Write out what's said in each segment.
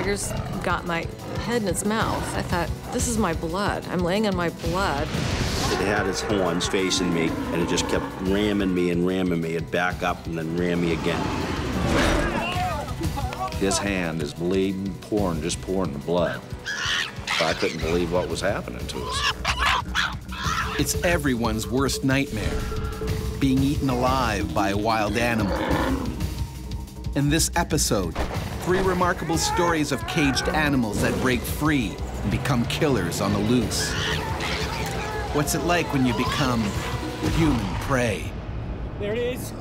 tiger's got my head in its mouth. I thought, this is my blood. I'm laying in my blood. It had its horns facing me, and it just kept ramming me and ramming me. It'd back up and then ram me again. His hand is bleeding, just pouring the blood. I couldn't believe what was happening to us. It's everyone's worst nightmare, being eaten alive by a wild animal. In this episode, 3 remarkable stories of caged animals that break free and become killers on the loose. What's it like when you become human prey? There it is.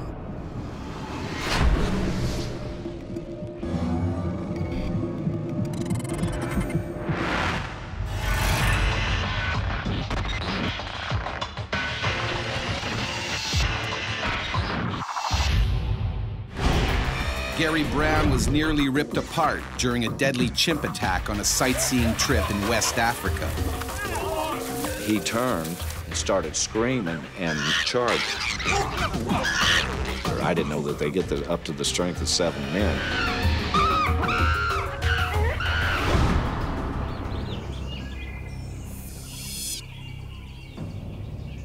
Gary Brown was nearly ripped apart during a deadly chimp attack on a sightseeing trip in West Africa. He turned and started screaming and charged. I didn't know that they get up to the strength of 7 men.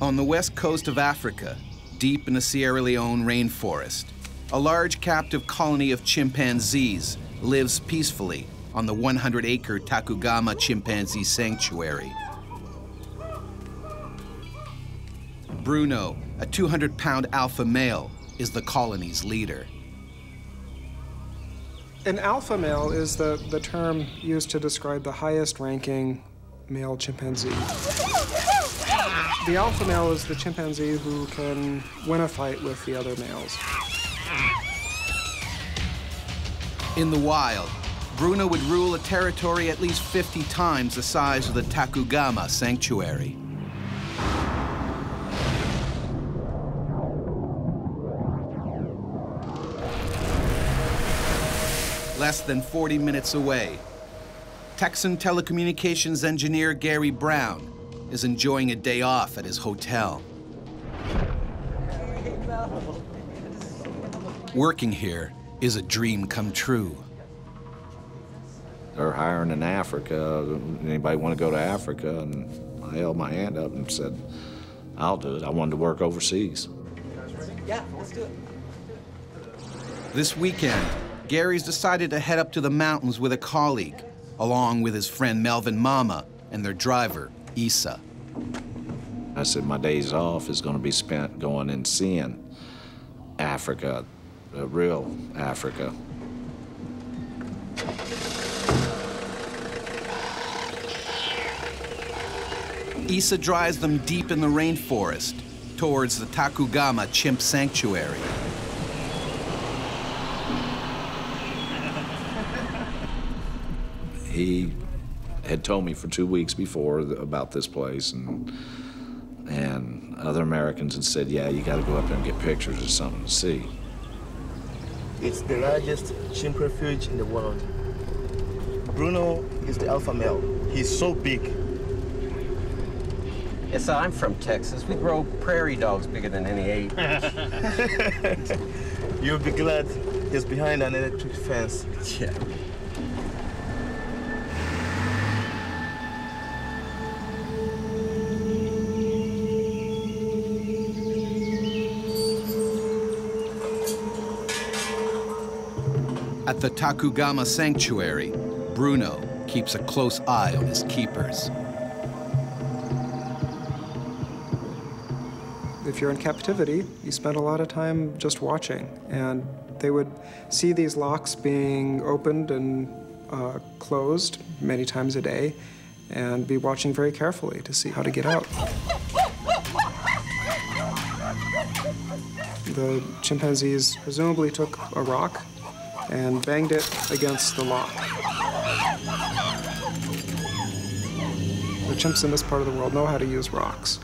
On the west coast of Africa, deep in the Sierra Leone rainforest, a large captive colony of chimpanzees lives peacefully on the 100-acre Takugama Chimpanzee Sanctuary. Bruno, a 200-pound alpha male, is the colony's leader. An alpha male is the term used to describe the highest-ranking male chimpanzee. The alpha male is the chimpanzee who can win a fight with the other males. In the wild, Bruno would rule a territory at least 50 times the size of the Takugama Sanctuary. Less than 40 minutes away, Texan telecommunications engineer Gary Brown is enjoying a day off at his hotel. Working here is a dream come true. They're hiring in Africa. Anybody want to go to Africa? And I held my hand up and said, I'll do it. I wanted to work overseas. Yeah, let's do it. This weekend, Gary's decided to head up to the mountains with a colleague, along with his friend Melvin Mama and their driver, Issa. I said my days off is going to be spent going and seeing Africa, real Africa. Issa drives them deep in the rainforest towards the Takugama Chimp Sanctuary. He had told me for 2 weeks before about this place, and other Americans had said, yeah, you got to go up there and get pictures or something to see. It's the largest chimp refuge in the world. Bruno is the alpha male. He's so big. Yes, I'm from Texas. We grow prairie dogs bigger than any ape. You'll be glad he's behind an electric fence. Yeah. At the Takugama Sanctuary, Bruno keeps a close eye on his keepers. If you're in captivity, you spend a lot of time just watching, and they would see these locks being opened and closed many times a day, and be watching very carefully to see how to get out. The chimpanzees presumably took a rock and banged it against the lock. The chimps in this part of the world know how to use rocks.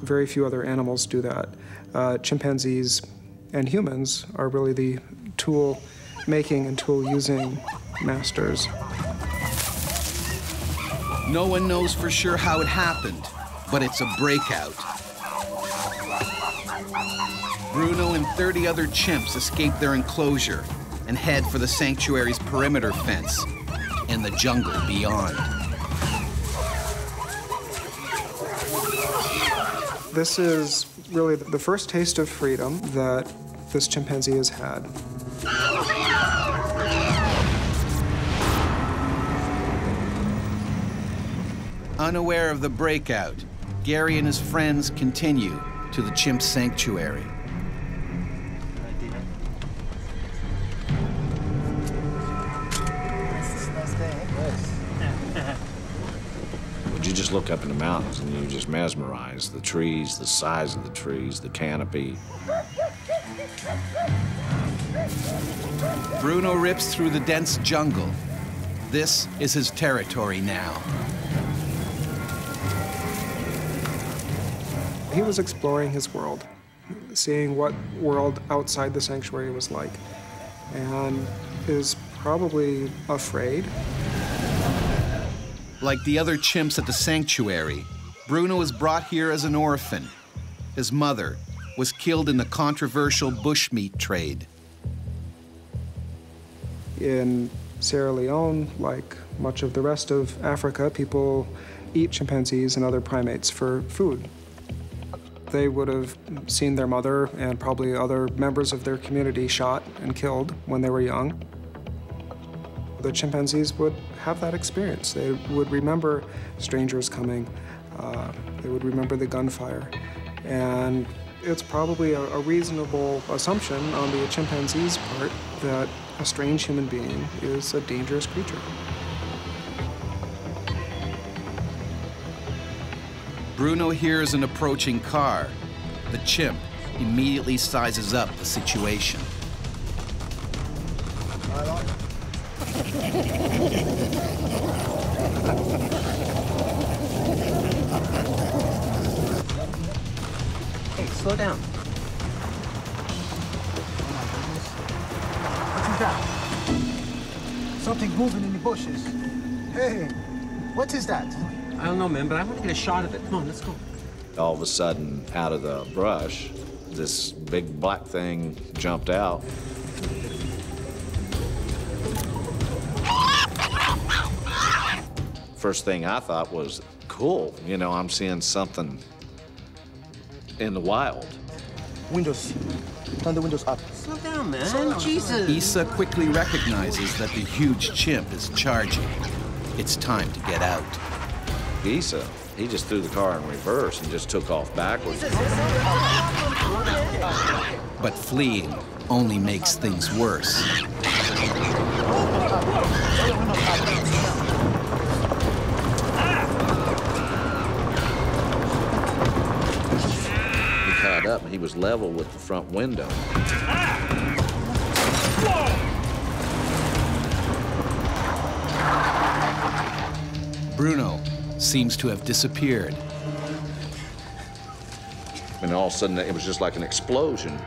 Very few other animals do that. Chimpanzees and humans are really the tool-making and tool-using masters. No one knows for sure how it happened, but it's a breakout. Bruno and 30 other chimps escape their enclosure and head for the sanctuary's perimeter fence, and the jungle beyond. This is really the first taste of freedom that this chimpanzee has had. Unaware of the breakout, Gary and his friends continue to the chimp sanctuary. You just look up in the mountains and you're just mesmerized. The trees, the size of the trees, the canopy. Bruno rips through the dense jungle. This is his territory now. He was exploring his world, seeing what world outside the sanctuary was like, and is probably afraid. Like the other chimps at the sanctuary, Bruno was brought here as an orphan. His mother was killed in the controversial bushmeat trade. In Sierra Leone, like much of the rest of Africa, people eat chimpanzees and other primates for food. They would have seen their mother and probably other members of their community shot and killed when they were young. The chimpanzees would have that experience. They would remember strangers coming. They would remember the gunfire. And it's probably a reasonable assumption on the chimpanzee's part that a strange human being is a dangerous creature. Bruno hears an approaching car. The chimp immediately sizes up the situation. Hey, slow down. What is that? Something moving in the bushes. Hey, what is that? I don't know, man, but I want to get a shot of it. Come on, let's go. All of a sudden, out of the brush, this big black thing jumped out. First thing I thought was, cool, you know, I'm seeing something in the wild. Windows. Turn the windows up. Slow down, man. Jesus. Issa quickly recognizes that the huge chimp is charging. It's time to get out. Issa, he just threw the car in reverse and just took off backwards. But fleeing only makes things worse. He caught up and he was level with the front window. Bruno seems to have disappeared. And all of a sudden, it was just like an explosion.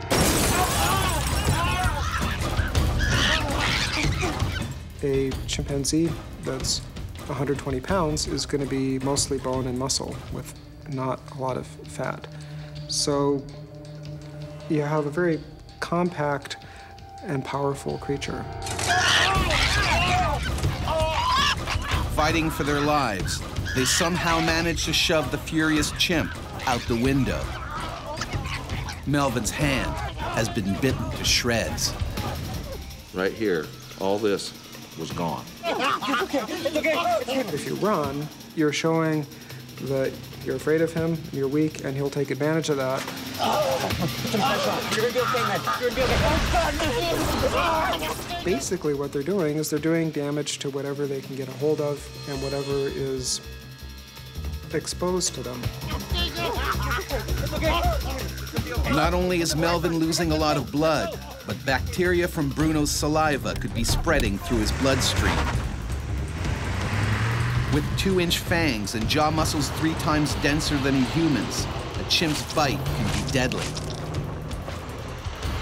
A chimpanzee that's 120 pounds is going to be mostly bone and muscle with not a lot of fat. So you have a very compact and powerful creature. Fighting for their lives, they somehow manage to shove the furious chimp out the window. Melvin's hand has been bitten to shreds. Right here, all this was gone. If you run, you're showing that you're afraid of him, you're weak, and he'll take advantage of that. Basically, what they're doing is they're doing damage to whatever they can get a hold of and whatever is exposed to them. Not only is Melvin losing a lot of blood, but bacteria from Bruno's saliva could be spreading through his bloodstream. With 2-inch fangs and jaw muscles 3 times denser than a human's, a chimp's bite can be deadly.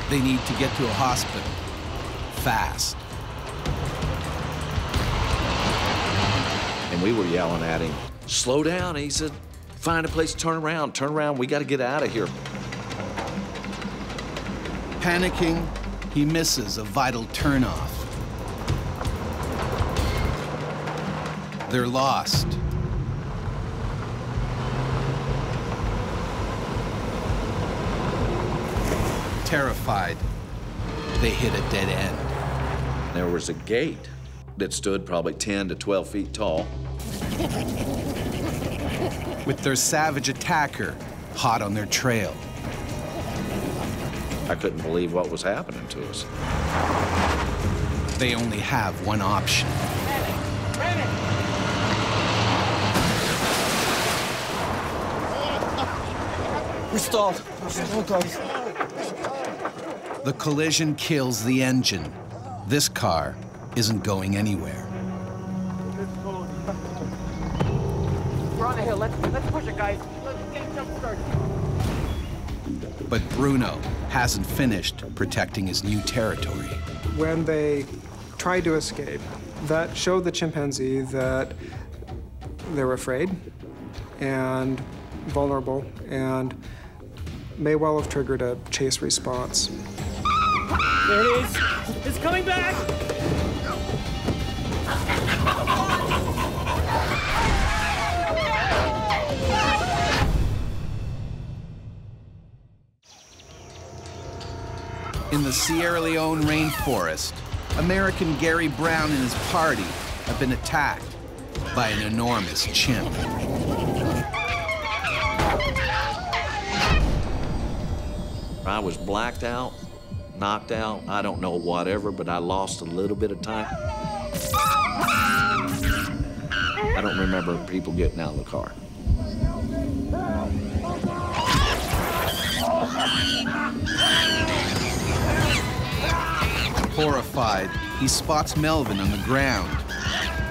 They need to get to a hospital, fast. And we were yelling at him, slow down. He said, find a place to turn around, we got to get out of here. Panicking, he misses a vital turnoff. They're lost. Terrified, they hit a dead end. There was a gate that stood probably 10 to 12 feet tall. With their savage attacker hot on their trail. I couldn't believe what was happening to us. They only have one option. We stalled. Guys. The collision kills the engine. This car isn't going anywhere. We're on the hill. Let's push it, guys. Let's get a jump start. But Bruno hasn't finished protecting his new territory. When they tried to escape, that showed the chimpanzee that they were afraid and vulnerable and may well have triggered a chase response. There it is. It's coming back. In the Sierra Leone rainforest, American Gary Brown and his party have been attacked by an enormous chimp. I was blacked out, knocked out, I don't know whatever, but I lost a little bit of time. I don't remember people getting out of the car. Horrified, he spots Melvin on the ground.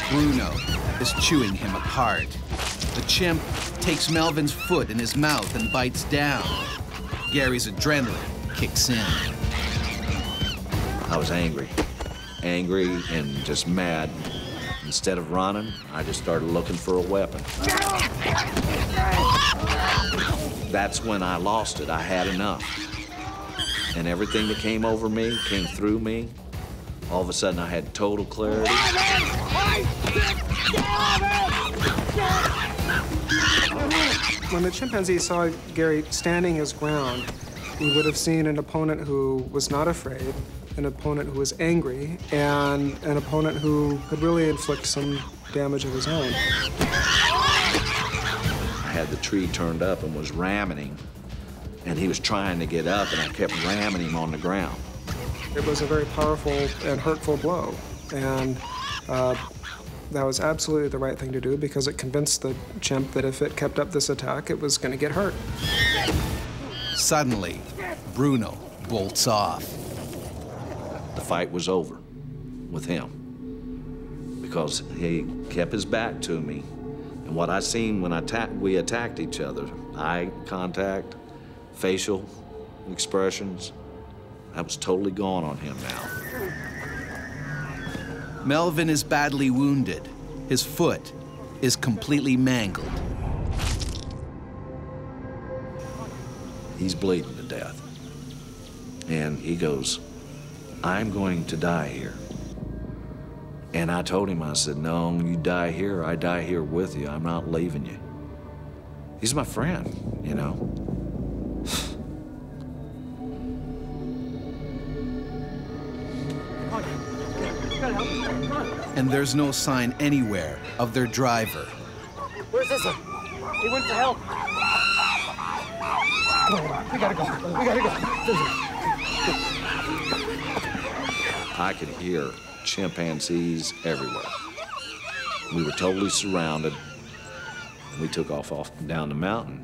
Bruno is chewing him apart. The chimp takes Melvin's foot in his mouth and bites down. Gary's adrenaline kicks in. I was angry and just mad. Instead of running, I just started looking for a weapon. That's when I lost it. I had enough. And everything that came over me, came through me, all of a sudden I had total clarity. When the chimpanzee saw Gary standing his ground, he would have seen an opponent who was not afraid, an opponent who was angry, and an opponent who could really inflict some damage of his own. I had the tree turned up and was ramming him, and he was trying to get up, and I kept ramming him on the ground. It was a very powerful and hurtful blow, and that was absolutely the right thing to do because it convinced the chimp that if it kept up this attack, it was going to get hurt. Suddenly, Bruno bolts off. The fight was over with him because he kept his back to me. And what I seen when we attacked each other, eye contact, facial expressions, that was totally gone on him now. Melvin is badly wounded. His foot is completely mangled. He's bleeding to death. And he goes, "I'm going to die here." And I told him, I said, "No, you die here, I die here with you. I'm not leaving you." He's my friend, you know. And there's no sign anywhere of their driver. Where's this one? He went for help. We gotta go. We gotta go. I could hear chimpanzees everywhere. We were totally surrounded. We took off down the mountain.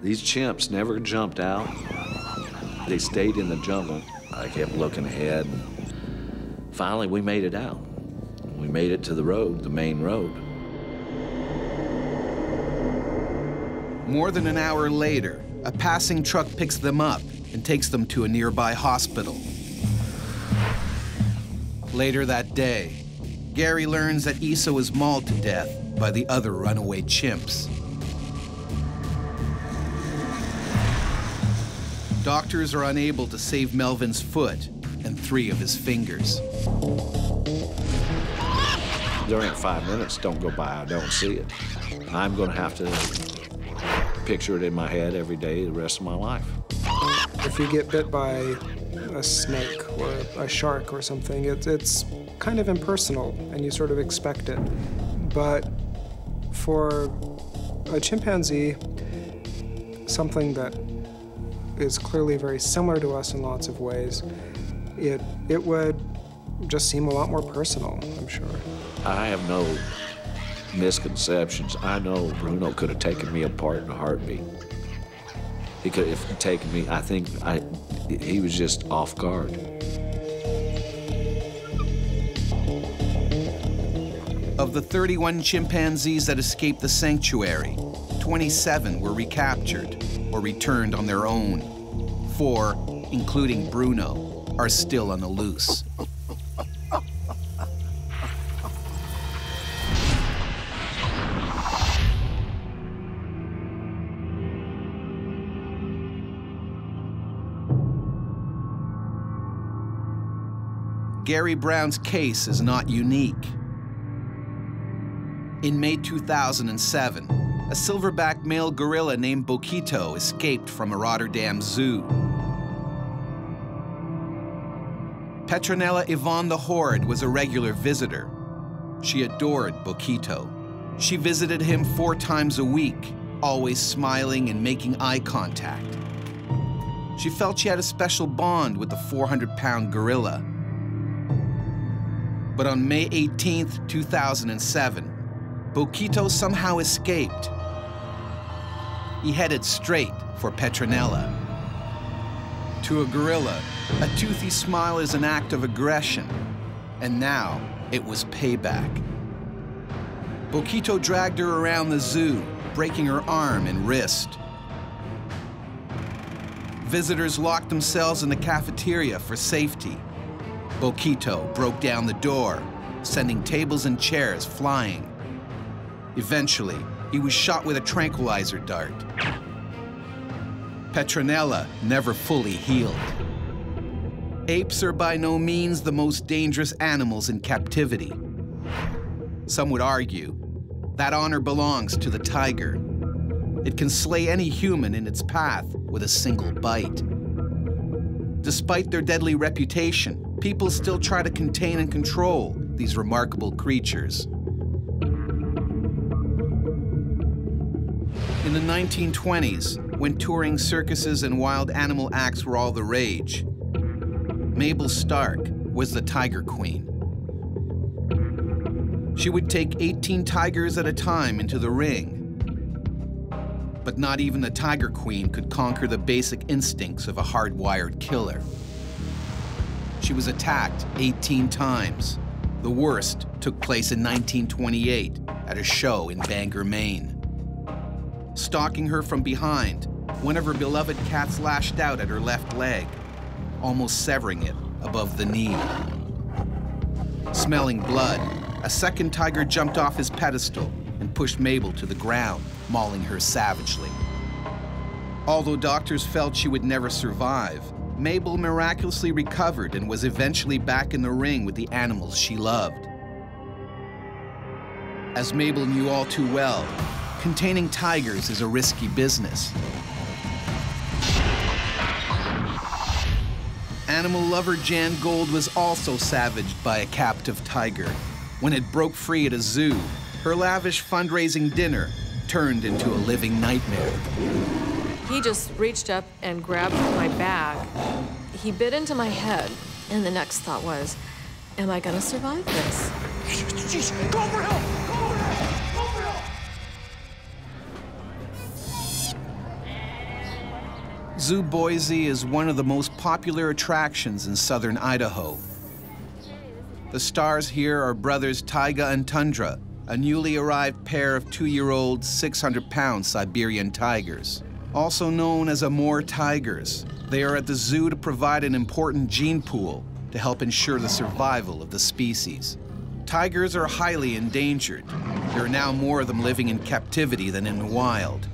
These chimps never jumped out. They stayed in the jungle. I kept looking ahead. Finally, we made it out. We made it to the road, the main road. More than an hour later, a passing truck picks them up and takes them to a nearby hospital. Later that day, Gary learns that Issa was mauled to death by the other runaway chimps. Doctors are unable to save Melvin's foot and 3 of his fingers. there ain't 5 minutes don't go by I don't see it. I'm going to have to picture it in my head every day the rest of my life. If you get bit by a snake or a shark or something, it's kind of impersonal and you sort of expect it. But for a chimpanzee, something that is clearly very similar to us in lots of ways, it would just seem a lot more personal, I'm sure. I have no misconceptions. I know Bruno could have taken me apart in a heartbeat. He could have taken me, he was just off guard. Of the 31 chimpanzees that escaped the sanctuary, 27 were recaptured or returned on their own. 4, including Bruno, are still on the loose. Gary Brown's case is not unique. In May 2007, a silverback male gorilla named Boquito escaped from a Rotterdam zoo. Petronella Yvonne the Horde was a regular visitor. She adored Boquito. She visited him 4 times a week, always smiling and making eye contact. She felt she had a special bond with the 400-pound gorilla. But on May 18th, 2007, Boquito somehow escaped. He headed straight for Petronella. To a gorilla, a toothy smile is an act of aggression, and now it was payback. Boquito dragged her around the zoo, breaking her arm and wrist. Visitors locked themselves in the cafeteria for safety. Boquito broke down the door, sending tables and chairs flying. Eventually, he was shot with a tranquilizer dart. Petronella never fully healed. Apes are by no means the most dangerous animals in captivity. Some would argue that honor belongs to the tiger. It can slay any human in its path with a single bite. Despite their deadly reputation, people still try to contain and control these remarkable creatures. In the 1920s, when touring circuses and wild animal acts were all the rage, Mabel Stark was the Tiger Queen. She would take 18 tigers at a time into the ring. But not even the Tiger Queen could conquer the basic instincts of a hardwired killer. She was attacked 18 times. The worst took place in 1928 at a show in Bangor, Maine. Stalking her from behind, one of her beloved cats lashed out at her left leg, almost severing it above the knee. Smelling blood, a second tiger jumped off his pedestal and pushed Mabel to the ground, mauling her savagely. Although doctors felt she would never survive, Mabel miraculously recovered and was eventually back in the ring with the animals she loved. As Mabel knew all too well, containing tigers is a risky business. Animal lover Jan Gold was also savaged by a captive tiger. When it broke free at a zoo, her lavish fundraising dinner turned into a living nightmare. He just reached up and grabbed my bag. He bit into my head, and the next thought was, am I gonna survive this? Jeez, go for help! Go for help! Go for help! Zoo Boise is one of the most popular attractions in southern Idaho. The stars here are brothers Taiga and Tundra, a newly arrived pair of 2-year-old, 600-pound Siberian tigers. Also known as Amur tigers, they are at the zoo to provide an important gene pool to help ensure the survival of the species. Tigers are highly endangered. There are now more of them living in captivity than in the wild.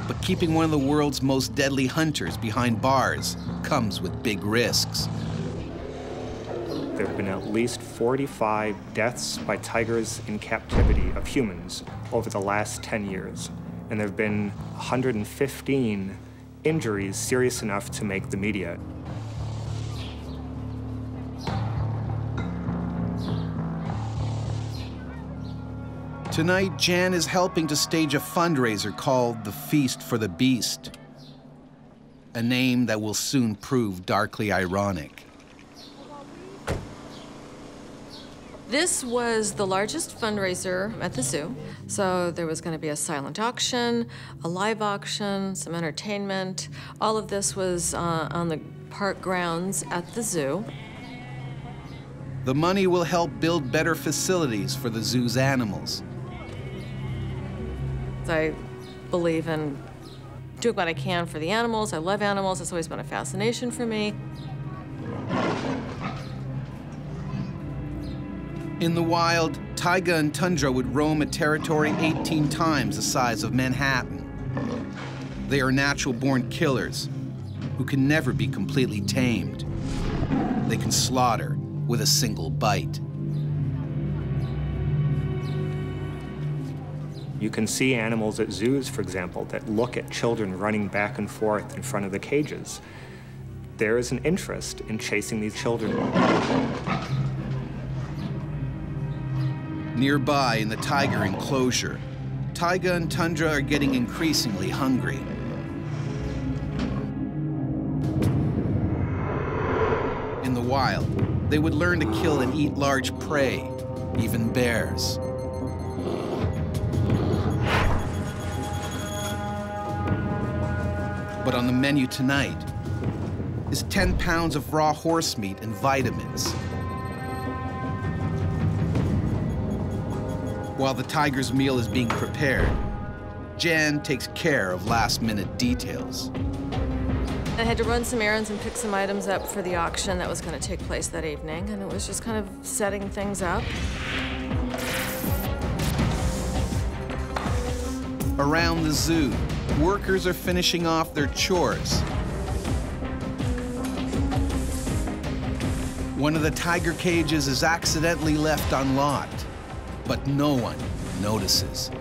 But keeping one of the world's most deadly hunters behind bars comes with big risks. There have been at least 45 deaths by tigers in captivity of humans over the last 10 years. And there have been 115 injuries serious enough to make the media. Tonight, Jan is helping to stage a fundraiser called the Feast for the Beast, a name that will soon prove darkly ironic. This was the largest fundraiser at the zoo. So there was going to be a silent auction, a live auction, some entertainment. All of this was on the park grounds at the zoo. The money will help build better facilities for the zoo's animals. I believe in doing what I can for the animals. I love animals. It's always been a fascination for me. In the wild, taiga and tundra would roam a territory 18 times the size of Manhattan. They are natural-born killers who can never be completely tamed. They can slaughter with a single bite. You can see animals at zoos, for example, that look at children running back and forth in front of the cages. There is an interest in chasing these children. Nearby in the tiger enclosure, taiga and tundra are getting increasingly hungry. In the wild, they would learn to kill and eat large prey, even bears. But on the menu tonight is 10 pounds of raw horse meat and vitamins. While the tiger's meal is being prepared, Jan takes care of last-minute details. I had to run some errands and pick some items up for the auction that was going to take place that evening, and it was just kind of setting things up. Around the zoo, workers are finishing off their chores. One of the tiger cages is accidentally left unlocked, but no one notices.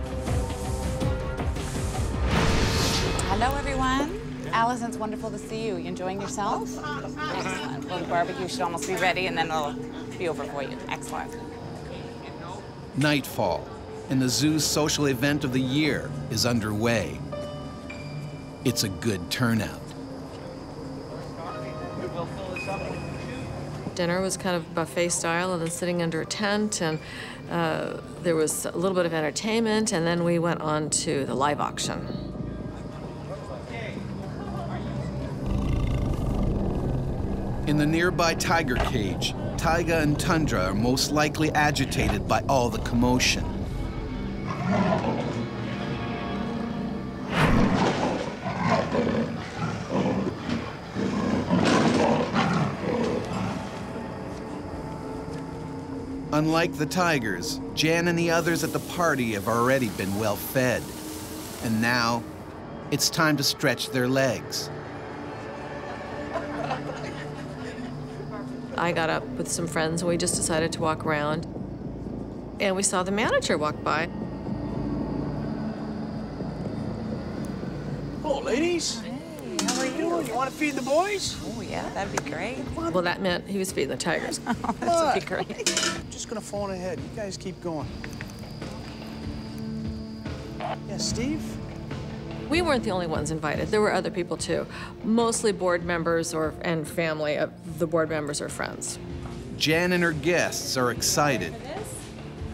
Hello, everyone. Allison, it's wonderful to see you. You enjoying yourself? Excellent. Well, the barbecue should almost be ready, and then it'll be over for you. Excellent. Nightfall, and the zoo's social event of the year is underway. It's a good turnout. Dinner was kind of buffet style, and then sitting under a tent, and there was a little bit of entertainment, and then we went on to the live auction. In the nearby tiger cage, taiga and tundra are most likely agitated by all the commotion. Unlike the tigers, Jan and the others at the party have already been well fed. And now, it's time to stretch their legs. I got up with some friends, and we just decided to walk around. And we saw the manager walk by. Hello, ladies. Hey, how are you? You want to feed the boys? Oh, yeah, that'd be great. Well, that meant he was feeding the tigers. That'd be great. I'm just going to phone ahead. You guys keep going. Yeah, Steve? We weren't the only ones invited. There were other people, too. Mostly board members and family of the board members or friends. Jan and her guests are excited.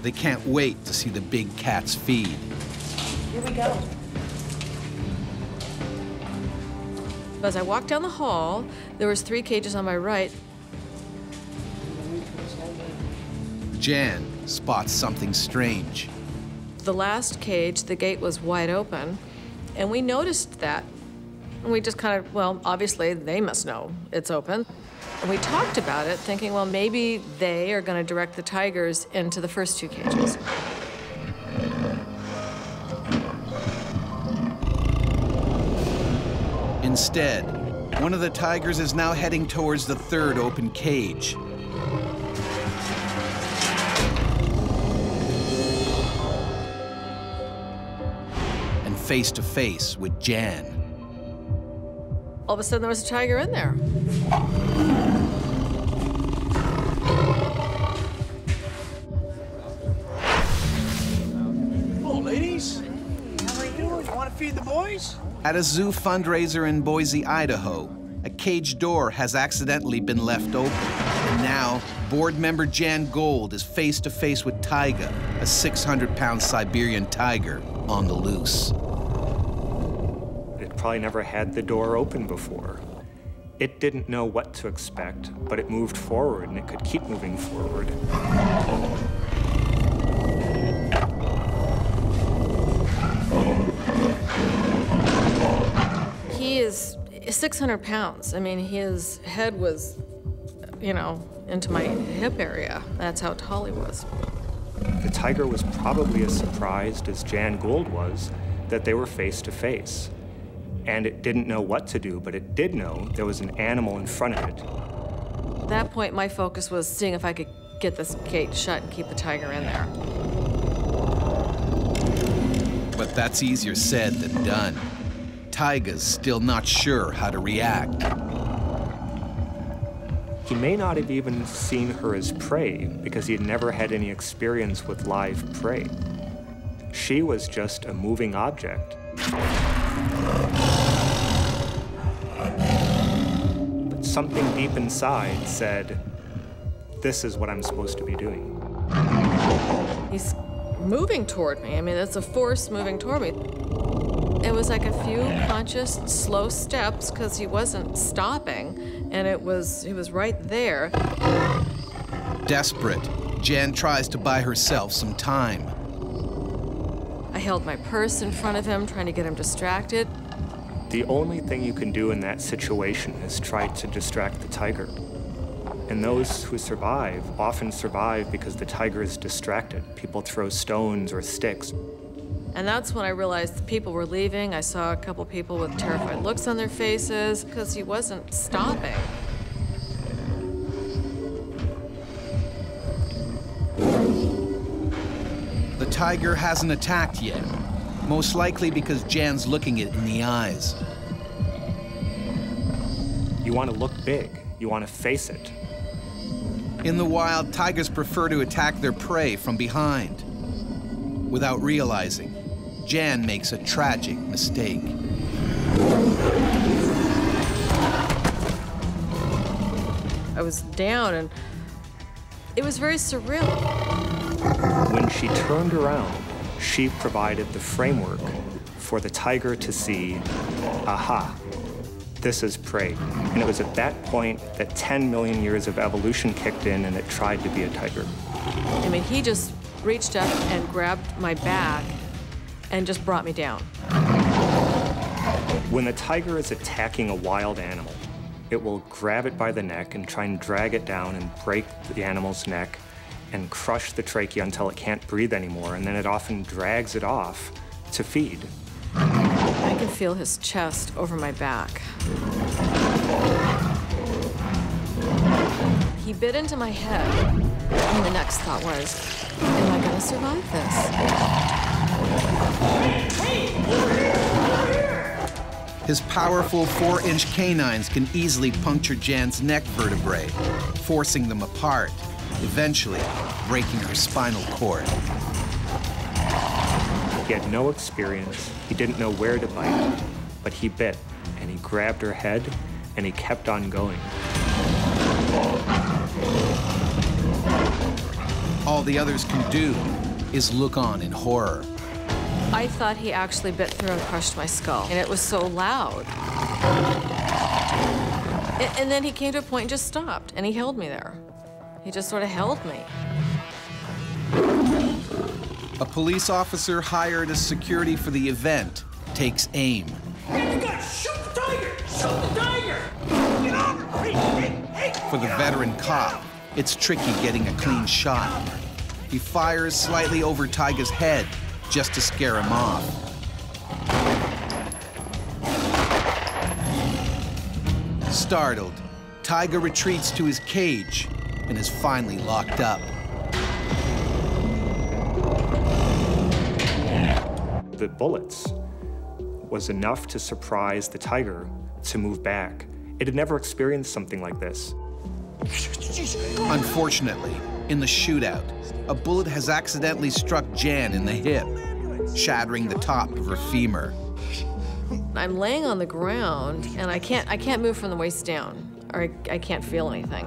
They can't wait to see the big cats feed. Here we go. As I walked down the hall, there was 3 cages on my right. Jan spots something strange. The last cage, the gate was wide open, and we noticed that. And we just kind of, well, obviously they must know it's open. And we talked about it, thinking, well, maybe they are going to direct the tigers into the first 2 cages. Instead, one of the tigers is now heading towards the 3rd open cage. face to face with Jan. All of a sudden, there was a tiger in there. Hello, ladies. How are you? You want to feed the boys? At a zoo fundraiser in Boise, Idaho, a cage door has accidentally been left open. And now, board member Jan Gold is face to face with Taiga, a 600-pound Siberian tiger on the loose. It probably never had the door open before. It didn't know what to expect, but it moved forward, and it could keep moving forward. He is 600 pounds. I mean, his head was, you know, into my hip area. That's how tall he was. The tiger was probably as surprised as Jan Gould was that they were face to face. And it didn't know what to do, but it did know there was an animal in front of it. At that point, my focus was seeing if I could get this gate shut and keep the tiger in there. But that's easier said than done. Taiga's still not sure how to react. He may not have even seen her as prey because he had never had any experience with live prey. She was just a moving object. But something deep inside said, this is what I'm supposed to be doing. He's moving toward me. I mean, it's a force moving toward me. It was like a few conscious, slow steps because he wasn't stopping, and he was right there. Desperate, Jan tries to buy herself some time. I held my purse in front of him, trying to get him distracted. The only thing you can do in that situation is try to distract the tiger. And those who survive often survive because the tiger is distracted. People throw stones or sticks. And that's when I realized the people were leaving. I saw a couple people with terrified looks on their faces because he wasn't stopping. The tiger hasn't attacked yet, most likely because Jan's looking it in the eyes. You want to look big. You want to face it. In the wild, tigers prefer to attack their prey from behind. Without realizing, Jan makes a tragic mistake. I was down, and it was very surreal. When she turned around, she provided the framework for the tiger to see, aha, this is prey. And it was at that point that 10 million years of evolution kicked in and it tried to be a tiger. I mean, he just reached up and grabbed my back and just brought me down. When a tiger is attacking a wild animal, it will grab it by the neck and try and drag it down and break the animal's neck and crush the trachea until it can't breathe anymore, and then it often drags it off to feed. I can feel his chest over my back. He bit into my head, and the next thought was, am I gonna survive this? His powerful 4-inch canines can easily puncture Jan's neck vertebrae, forcing them apart, eventually breaking her spinal cord. He had no experience. He didn't know where to bite, but he bit, and he grabbed her head, and he kept on going. All the others can do is look on in horror. I thought he actually bit through and crushed my skull, and it was so loud. And then he came to a point and just stopped, and he held me there. He just sort of held me. A police officer hired as security for the event takes aim. Hey, you gotta shoot the tiger! Shoot the tiger! Get on! Hey! For the veteran cop, it's tricky getting a clean shot. He fires slightly over Taiga's head just to scare him off. Startled, Taiga retreats to his cage and is finally locked up. The bullets was enough to surprise the tiger to move back. It had never experienced something like this. Unfortunately, in the shootout, a bullet has accidentally struck Jan in the hip, shattering the top of her femur. I'm laying on the ground, and I can't move from the waist down, or I can't feel anything.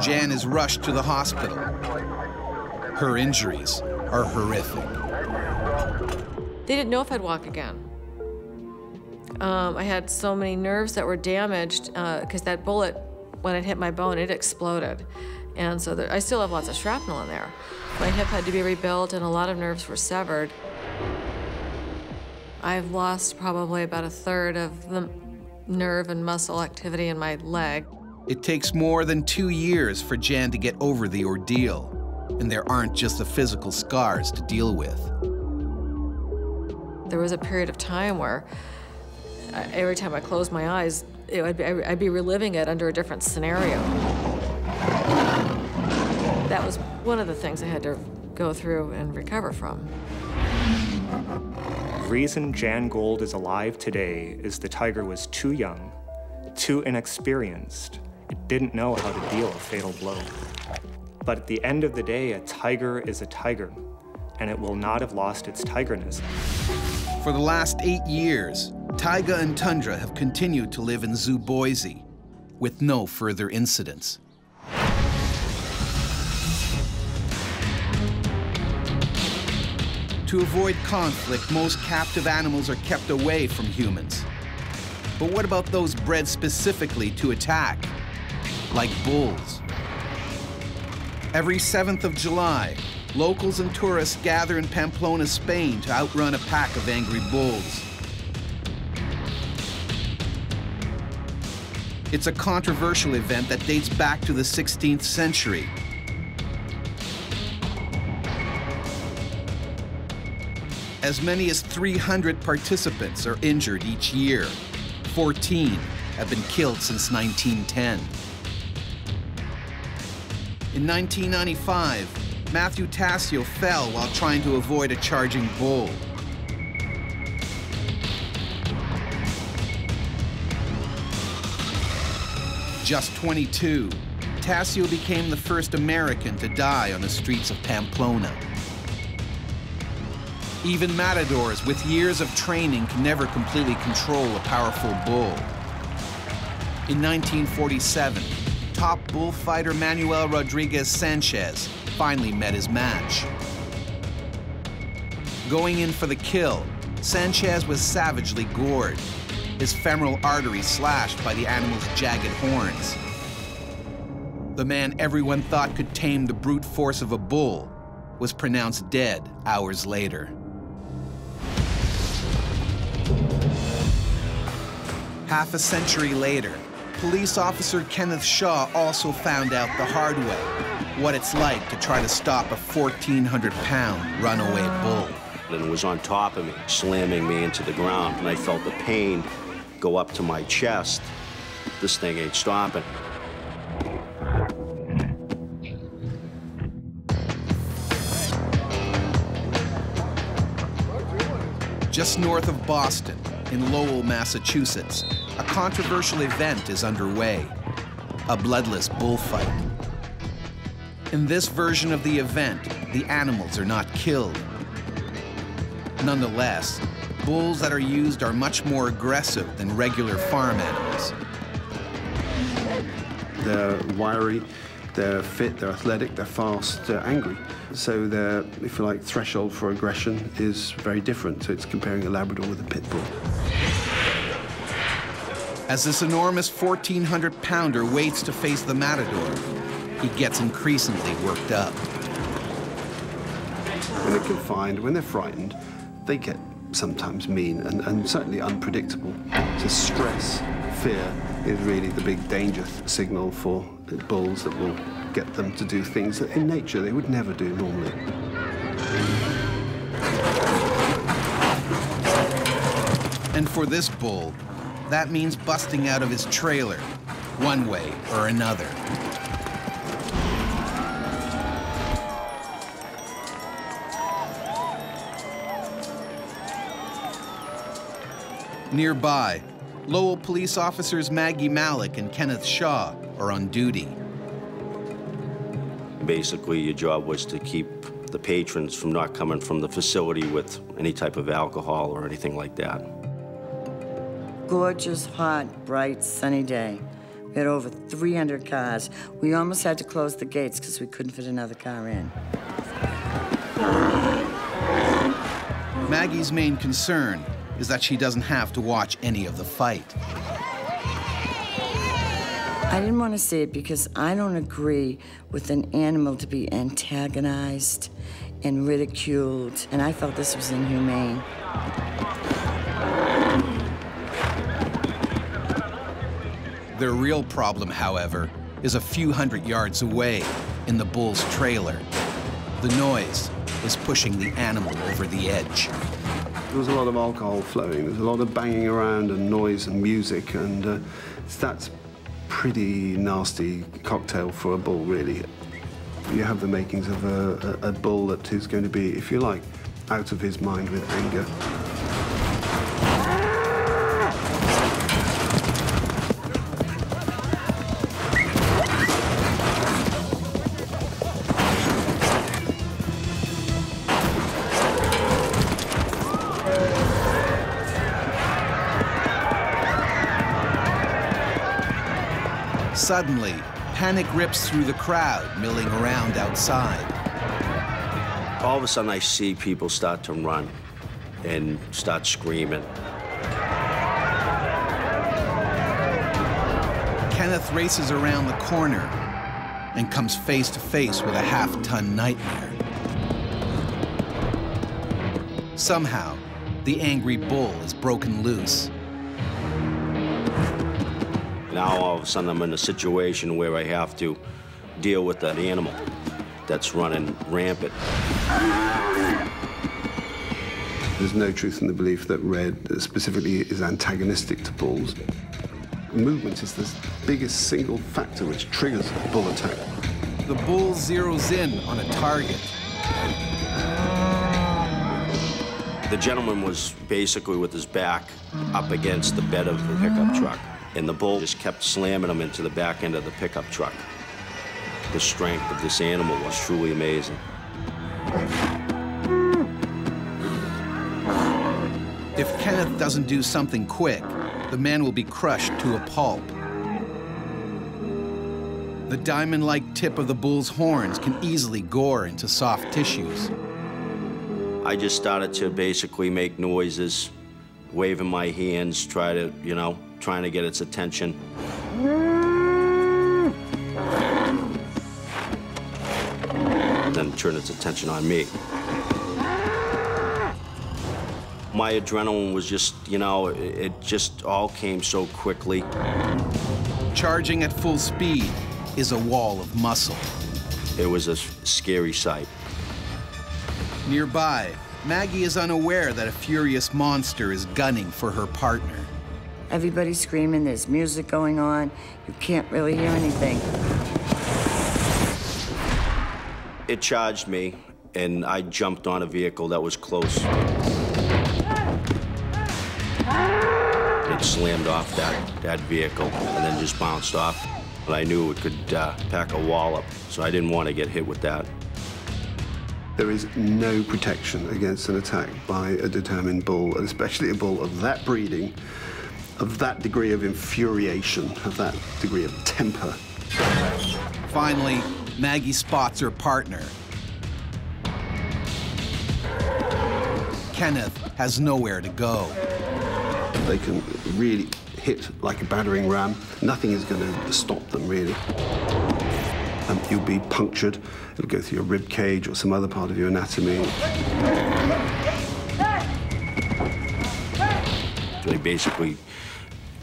Jan is rushed to the hospital. Her injuries are horrific. They didn't know if I'd walk again. I had so many nerves that were damaged because that bullet, when it hit my bone, it exploded. And so I still have lots of shrapnel in there. My hip had to be rebuilt, and a lot of nerves were severed. I've lost probably about 1/3 of the nerve and muscle activity in my leg. It takes more than 2 years for Jan to get over the ordeal, and there aren't just the physical scars to deal with. There was a period of time where every time I closed my eyes, I'd be reliving it under a different scenario. That was one of the things I had to go through and recover from. The reason Jan Gold is alive today is the tiger was too young, too inexperienced. It didn't know how to deal a fatal blow. But at the end of the day, a tiger is a tiger, and it will not have lost its tigerness. For the last 8 years, Taiga and Tundra have continued to live in Zoo Boise with no further incidents. To avoid conflict, most captive animals are kept away from humans. But what about those bred specifically to attack, like bulls? Every 7th of July, locals and tourists gather in Pamplona, Spain to outrun a pack of angry bulls. It's a controversial event that dates back to the 16th century. As many as 300 participants are injured each year. 14 have been killed since 1910. In 1995, Matthew Tassio fell while trying to avoid a charging bull. Just 22, Tassio became the first American to die on the streets of Pamplona. Even matadors with years of training can never completely control a powerful bull. In 1947, top bullfighter Manuel Rodriguez Sanchez finally met his match. Going in for the kill, Sanchez was savagely gored, his femoral artery slashed by the animal's jagged horns. The man everyone thought could tame the brute force of a bull was pronounced dead hours later. Half a century later, police officer Kenneth Shaw also found out the hard way what it's like to try to stop a 1,400-pound runaway bull. And it was on top of me, slamming me into the ground, and I felt the pain go up to my chest. This thing ain't stopping. Just north of Boston, in Lowell, Massachusetts, a controversial event is underway, a bloodless bullfight. In this version of the event, the animals are not killed. Nonetheless, bulls that are used are much more aggressive than regular farm animals. They're wiry, they're fit, they're athletic, they're fast, they're angry. So their, if you like, threshold for aggression is very different. So it's comparing a Labrador with a pit bull. As this enormous 1,400-pounder waits to face the matador, he gets increasingly worked up. When they're confined, when they're frightened, they get sometimes mean and certainly unpredictable. So stress, fear is really the big danger signal for bulls that will get them to do things that in nature they would never do normally. And for this bull, that means busting out of his trailer, one way or another. Nearby, Lowell police officers Maggie Malik and Kenneth Shaw are on duty. Basically, your job was to keep the patrons from not coming from the facility with any type of alcohol or anything like that. Gorgeous, hot, bright, sunny day. We had over 300 cars. We almost had to close the gates because we couldn't fit another car in. Maggie's main concern is that she doesn't have to watch any of the fight. I didn't want to see it because I don't agree with an animal to be antagonized and ridiculed, and I felt this was inhumane. Their real problem, however, is a few hundred yards away in the bull's trailer. The noise is pushing the animal over the edge. There was a lot of alcohol flowing. There's a lot of banging around and noise and music, and that's pretty nasty cocktail for a bull, really. You have the makings of a bull that is going to be, if you like, out of his mind with anger. Suddenly, panic rips through the crowd milling around outside. All of a sudden, I see people start to run and start screaming. Kenneth races around the corner and comes face to face with a half-ton nightmare. Somehow, the angry bull is broken loose. Now, all of a sudden, I'm in a situation where I have to deal with that animal that's running rampant. There's no truth in the belief that red specifically is antagonistic to bulls. Movement is the biggest single factor which triggers a bull attack. The bull zeroes in on a target. The gentleman was basically with his back up against the bed of the pickup truck, and the bull just kept slamming him into the back end of the pickup truck. The strength of this animal was truly amazing. If Kenneth doesn't do something quick, the man will be crushed to a pulp. The diamond-like tip of the bull's horns can easily gore into soft tissues. I just started to basically make noises, waving my hands, trying to get its attention. Then turn its attention on me. My adrenaline was just, it just all came so quickly. Charging at full speed is a wall of muscle. It was a scary sight. Nearby, Maggie is unaware that a furious monster is gunning for her partner. Everybody's screaming, there's music going on. You can't really hear anything. It charged me, and I jumped on a vehicle that was close. It slammed off that vehicle and then just bounced off. But I knew it could pack a wallop, so I didn't want to get hit with that. There is no protection against an attack by a determined bull, and especially a bull of that breeding, of that degree of infuriation, of that degree of temper. Finally, Maggie spots her partner. Kenneth has nowhere to go. They can really hit like a battering ram. Nothing is going to stop them, really. You'll be punctured. It'll go through your rib cage or some other part of your anatomy. They basically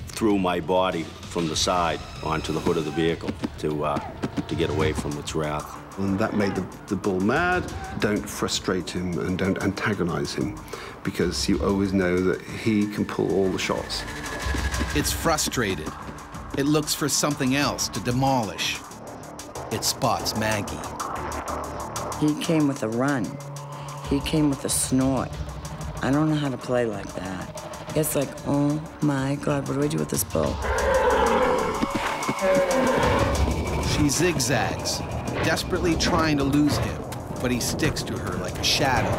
threw my body from the side onto the hood of the vehicle to get away from its wrath. And that made the bull mad. Don't frustrate him and don't antagonize him, because you always know that he can pull all the shots. It's frustrated. It looks for something else to demolish. It spots Maggie. He came with a run. He came with a snort. I don't know how to play like that. It's like, oh my God, what do I do with this bull? She zigzags, desperately trying to lose him, but he sticks to her like a shadow.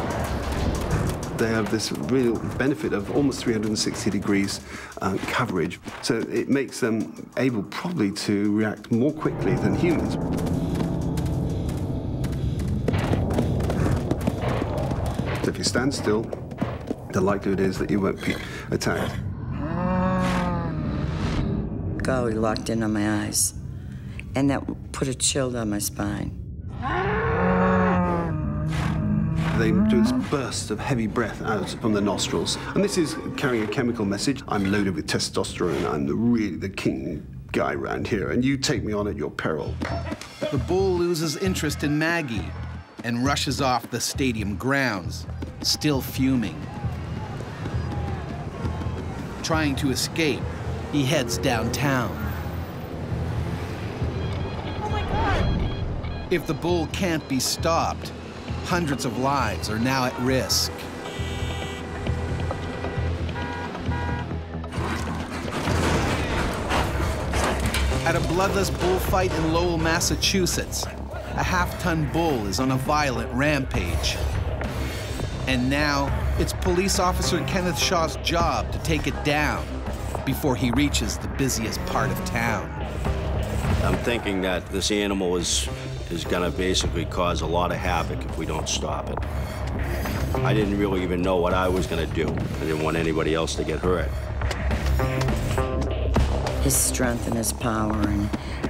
They have this real benefit of almost 360 degrees coverage, so it makes them able probably to react more quickly than humans. So if you stand still, the likelihood is that you won't be attacked. Golly, locked in on my eyes. And that put a chill down my spine. They do this burst of heavy breath out from the nostrils. And this is carrying a chemical message. I'm loaded with testosterone. I'm really the king guy around here, and you take me on at your peril. The bull loses interest in Maggie and rushes off the stadium grounds, still fuming. Trying to escape, he heads downtown. Oh my God! If the bull can't be stopped, hundreds of lives are now at risk. At a bloodless bullfight in Lowell, Massachusetts, a half-ton bull is on a violent rampage. And now, it's police officer Kenneth Shaw's job to take it down before he reaches the busiest part of town. I'm thinking that this animal is gonna basically cause a lot of havoc if we don't stop it. I didn't really even know what I was gonna do. I didn't want anybody else to get hurt. His strength and his power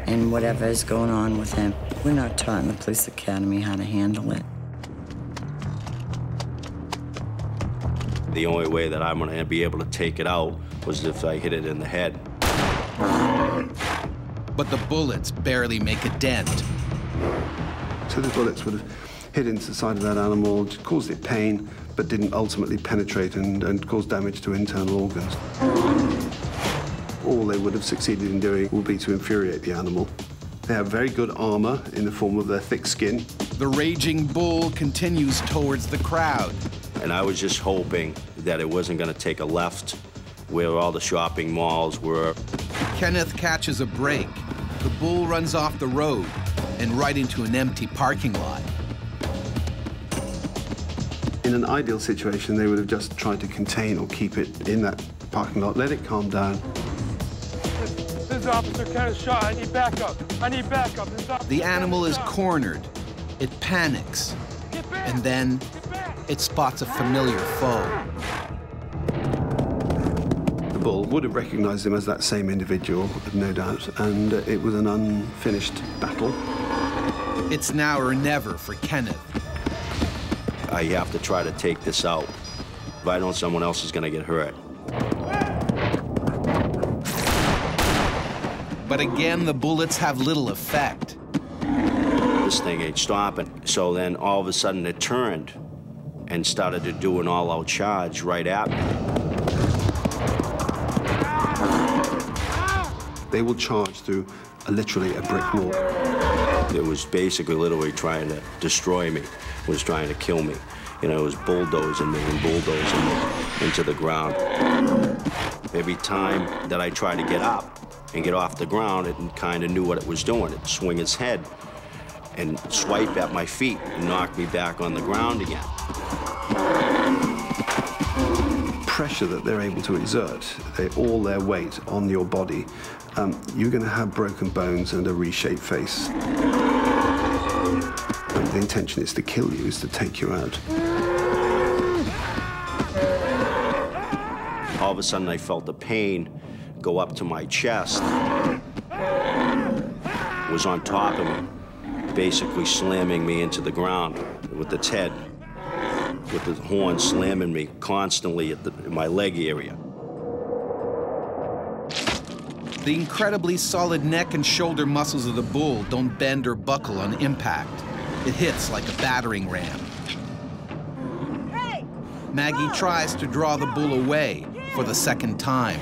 and whatever is going on with him. We're not taught in the police academy how to handle it. The only way that I'm gonna be able to take it out was if I hit it in the head. But the bullets barely make a dent. So the bullets would have hit into the side of that animal, caused it pain, but didn't ultimately penetrate and cause damage to internal organs. All they would have succeeded in doing would be to infuriate the animal. They have very good armor in the form of their thick skin. The raging bull continues towards the crowd. And I was just hoping that it wasn't gonna take a left where all the shopping malls were. Kenneth catches a break. The bull runs off the road and right into an empty parking lot. In an ideal situation, they would have just tried to contain or keep it in that parking lot, let it calm down. This is Officer Kenneth Shaw. I need backup. I need backup. The animal is cornered. It panics. And then it spots a familiar foe. The bull would have recognized him as that same individual, no doubt, and it was an unfinished battle. It's now or never for Kenneth. I have to try to take this out. If I don't, someone else is gonna get hurt. But again, the bullets have little effect. This thing ain't stopping. So then all of a sudden it turned and started to do an all-out charge right at me. They will charge through literally a brick wall. It was basically literally trying to destroy me, was trying to kill me. You know, it was bulldozing me and bulldozing me into the ground. Every time that I tried to get up and get off the ground, it kind of knew what it was doing. It'd swing its head and swipe at my feet and knock me back on the ground again. Pressure that they're able to exert, all their weight on your body, you're going to have broken bones and a reshaped face. And the intention is to kill you, is to take you out. All of a sudden, I felt the pain go up to my chest. It was on top of me, basically slamming me into the ground with its head, with the horn slamming me constantly at my leg area. The incredibly solid neck and shoulder muscles of the bull don't bend or buckle on impact. It hits like a battering ram. Hey! Maggie tries to draw the bull away for the second time.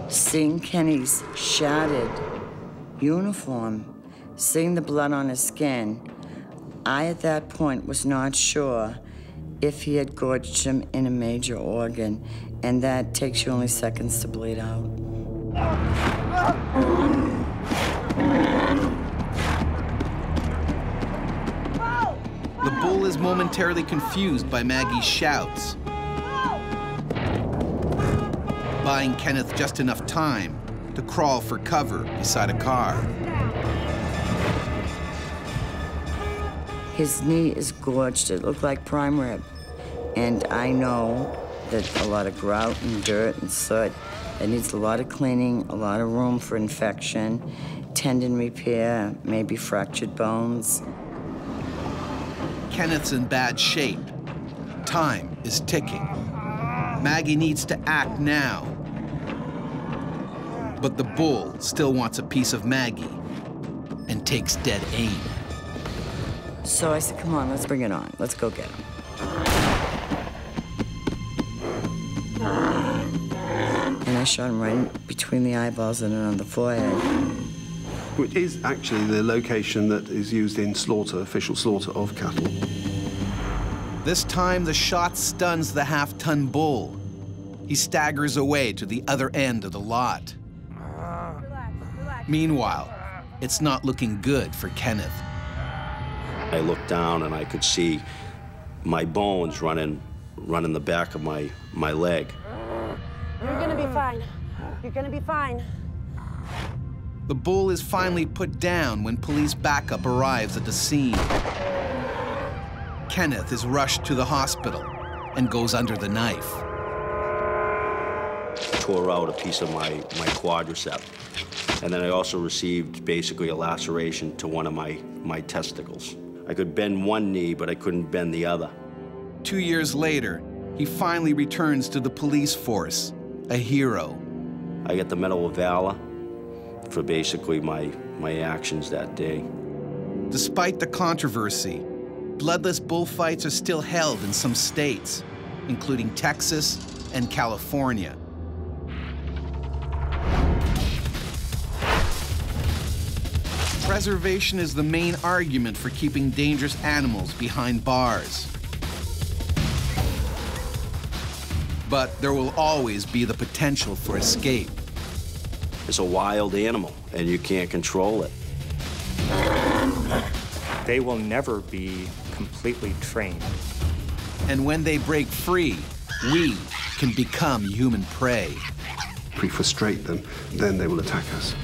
Seeing Kenny's shattered uniform, seeing the blood on his skin, I at that point was not sure if he had gorged him in a major organ, and that takes you only seconds to bleed out. The bull is momentarily confused by Maggie's shouts, buying Kenneth just enough time to crawl for cover beside a car. His knee is gorged. It looked like prime rib. And I know that a lot of grout and dirt and soot, it needs a lot of cleaning, a lot of room for infection, tendon repair, maybe fractured bones. Kenneth's in bad shape. Time is ticking. Maggie needs to act now. But the bull still wants a piece of Maggie and takes dead aim. So I said, come on, let's bring it on. Let's go get him. And I shot him right between the eyeballs and on the forehead. Which is actually the location that is used in slaughter, official slaughter of cattle. This time, the shot stuns the half-ton bull. He staggers away to the other end of the lot. Meanwhile, it's not looking good for Kenneth. I looked down and I could see my bones running the back of my leg. You're gonna be fine. You're gonna be fine. The bull is finally put down when police backup arrives at the scene. Kenneth is rushed to the hospital and goes under the knife. Tore out a piece of my quadricep. And then I also received basically a laceration to one of my testicles. I could bend one knee, but I couldn't bend the other. 2 years later, he finally returns to the police force, a hero. I get the Medal of Valor for basically my actions that day. Despite the controversy, bloodless bullfights are still held in some states, including Texas and California. Preservation is the main argument for keeping dangerous animals behind bars. But there will always be the potential for escape. It's a wild animal, and you can't control it. They will never be completely trained. And when they break free, we can become human prey. If we frustrate them, then they will attack us.